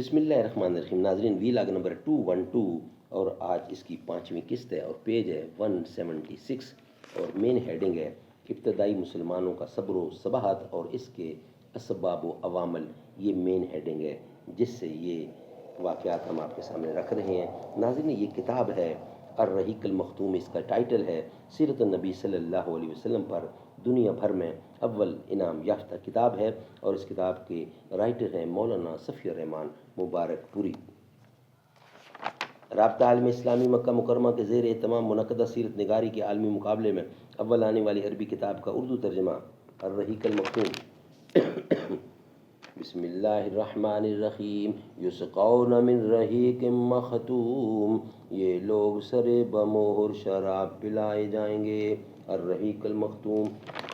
بسم اللہ الرحمن الرحیم. ناظرین، وی لاگ نمبر 212 اور آج اس کی 5ویں قسط ہے اور پیج ہے 176 اور مین ہیڈنگ ہے ابتدائی مسلمانوں کا صبر و ثبات اور اس کے اسباب و عوامل. یہ مین ہیڈنگ ہے جس سے یہ واقعات ہم آپ کے سامنے رکھ رہے ہیں. ناظرین، یہ کتاب ہے الرحیق المختوم، اس کا ٹائٹل ہے. سیرت النبی صلی اللہ علیہ وسلم پر دنیا بھر میں اول انعام یافتہ کتاب ہے اور اس کتاب کے رائٹر ہیں مولانا صفی الرحمان مبارک پوری. رابطہ عالم اسلامی مکہ مکرمہ کے زیر اہتمام منعقدہ سیرت نگاری کے عالمی مقابلے میں اول آنے والی عربی کتاب کا اردو ترجمہ الرحیق المختوم. بسم اللہ الرحمن الرحیم. یسقون من رحیق مختوم، یہ لوگ سرے بمہر شراب پلائے جائیں گے. الرحیق المختوم.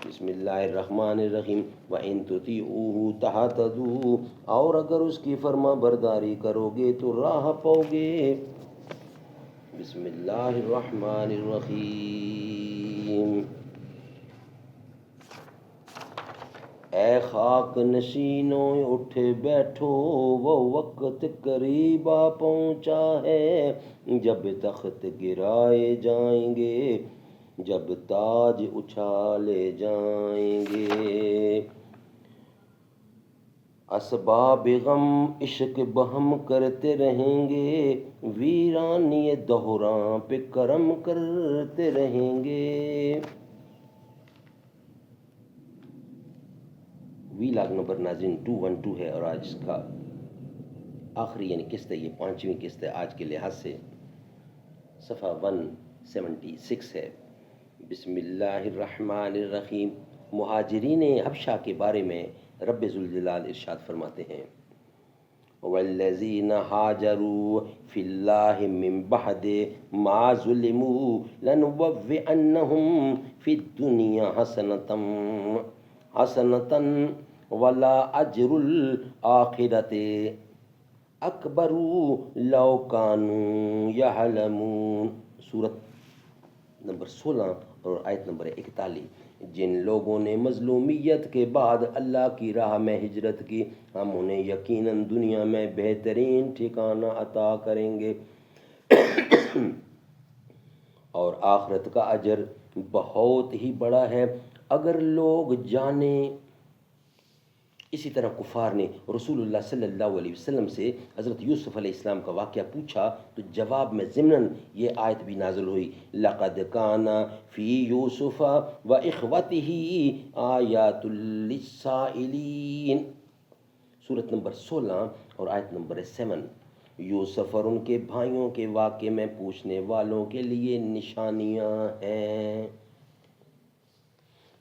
بسم اللہ الرحمن الرحیم. وَإِن تُطِيعُوهُ تَهْتَدُوا، اور اگر اس کی فرما برداری کرو گے تو راہ پاؤ گے. بسم اللہ الرحمن الرحیم. اے خاک نشینوں اٹھ بیٹھو، وہ وقت قریب آ پہنچا ہے جب تخت گرائے جائیں گے، جب تاج اچھالے جائیں گے. اسباب غم عشق بہم کرتے رہیں گے، ویرانی دہراں پہ کرم کرتے رہیں گے. وی لاگ نمبر ناظرین 212 ہے اور آج اس کا آخری یعنی قسط ہے. یہ 5ویں قسط ہے آج کے لحاظ سے. صفحہ 176 ہے. بسم اللہ الرحمن الرحیم. مہاجرین حبشہ کے بارے میں رب ذوالجلال ارشاد فرماتے ہیں: والذین ہاجروا فی اللہ من بعد ما ظلموا لنبوئنہم فی الدنیا حسنۃ ولا اجر الآخرۃ اکبر لو کانوا یعلمون. سورت نمبر 16 اور آیت نمبر 41. جن لوگوں نے مظلومیت کے بعد اللہ کی راہ میں ہجرت کی، ہم انہیں یقیناً دنیا میں بہترین ٹھکانہ عطا کریں گے اور آخرت کا اجر بہت ہی بڑا ہے اگر لوگ جانیں. اسی طرح کفار نے رسول اللہ صلی اللہ علیہ وسلم سے حضرت یوسف علیہ السلام کا واقعہ پوچھا تو جواب میں ضمناً یہ آیت بھی نازل ہوئی: لقد کان فی یوسف و اخوتہ آیات للسائلین. سورت نمبر 16 اور آیت نمبر 7. یوسف اور ان کے بھائیوں کے واقعے میں پوچھنے والوں کے لیے نشانیاں ہیں.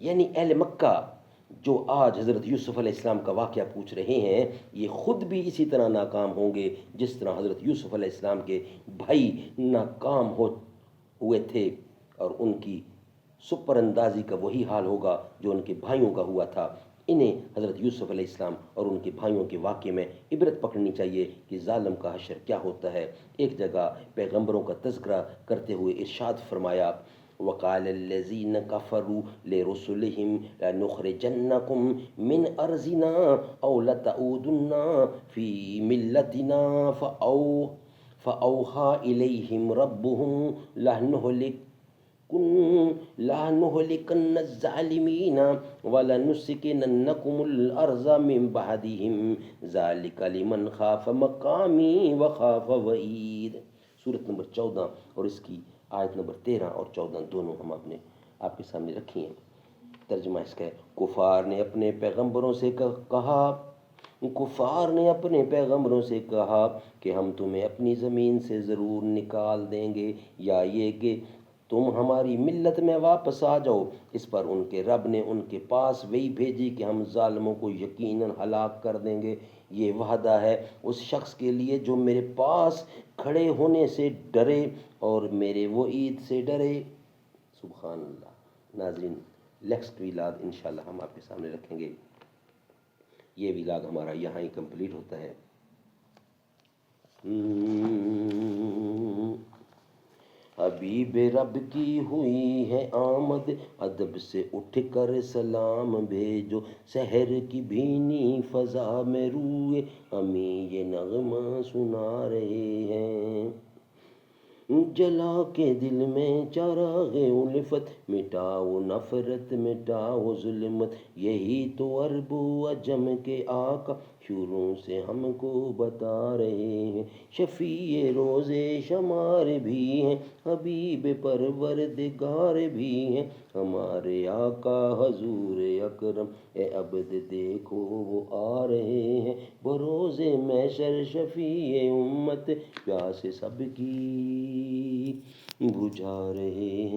یعنی اہل مکہ جو آج حضرت یوسف علیہ السلام کا واقعہ پوچھ رہے ہیں، یہ خود بھی اسی طرح ناکام ہوں گے جس طرح حضرت یوسف علیہ السلام کے بھائی ناکام ہوئے تھے، اور ان کی سپر اندازی کا وہی حال ہوگا جو ان کے بھائیوں کا ہوا تھا. انہیں حضرت یوسف علیہ السلام اور ان کے بھائیوں کے واقعے میں عبرت پکڑنی چاہیے کہ ظالم کا حشر کیا ہوتا ہے. ایک جگہ پیغمبروں کا تذکرہ کرتے ہوئے ارشاد فرمایا: وقال الذين كفروا لرسلهم لنخرجنكم من ارضنا او لتعودن في ملتنا فاوحى اليهم ربهم لنهلكن الظالمين ولنسكننكم الارض من بعدهم ذلك لمن خاف مقامي وخاف وعید. سورت نمبر 14 اور اس کی آیت نمبر 13 اور 14 دونوں ہم آپ کے سامنے رکھی ہیں. ترجمہ اس کا ہے: کفار نے اپنے پیغمبروں سے کہا کہ ہم تمہیں اپنی زمین سے ضرور نکال دیں گے، یا یہ کہ تم ہماری ملت میں واپس آ جاؤ. اس پر ان کے رب نے ان کے پاس وہی بھیجی کہ ہم ظالموں کو یقیناً ہلاک کر دیں گے. یہ وعدہ ہے اس شخص کے لیے جو میرے پاس کھڑے ہونے سے ڈرے اور میرے وعید سے ڈرے. سبحان اللہ. ناظرین، نیکسٹ ویلاگ انشاءاللہ ہم آپ کے سامنے رکھیں گے. یہ ویلاگ ہمارا یہاں ہی کمپلیٹ ہوتا ہے. ابھی حبیب رب کی ہوئی ہے آمد، ادب سے اٹھ کر سلام بھیجو، سحر کی بھینی فضا میں روئے امی یہ نغمہ سنا رہے ہیں۔ جلا کے دل میں چراغ الفت، مٹاؤ نفرت مٹاؤ ظلمت، یہی تو عرب و عجم کے آقا شروع سے ہم کو بتا رہے ہیں۔ شفیع روزے شمار بھی ہیں، حبیب پروردگار بھی ہیں، ہمارے آقا حضور اکرم، اے عبد دیکھو وہ آ رہے ہیں، بروز محشر شفیع امت، پیاس سب کی بجھا رہے ہیں۔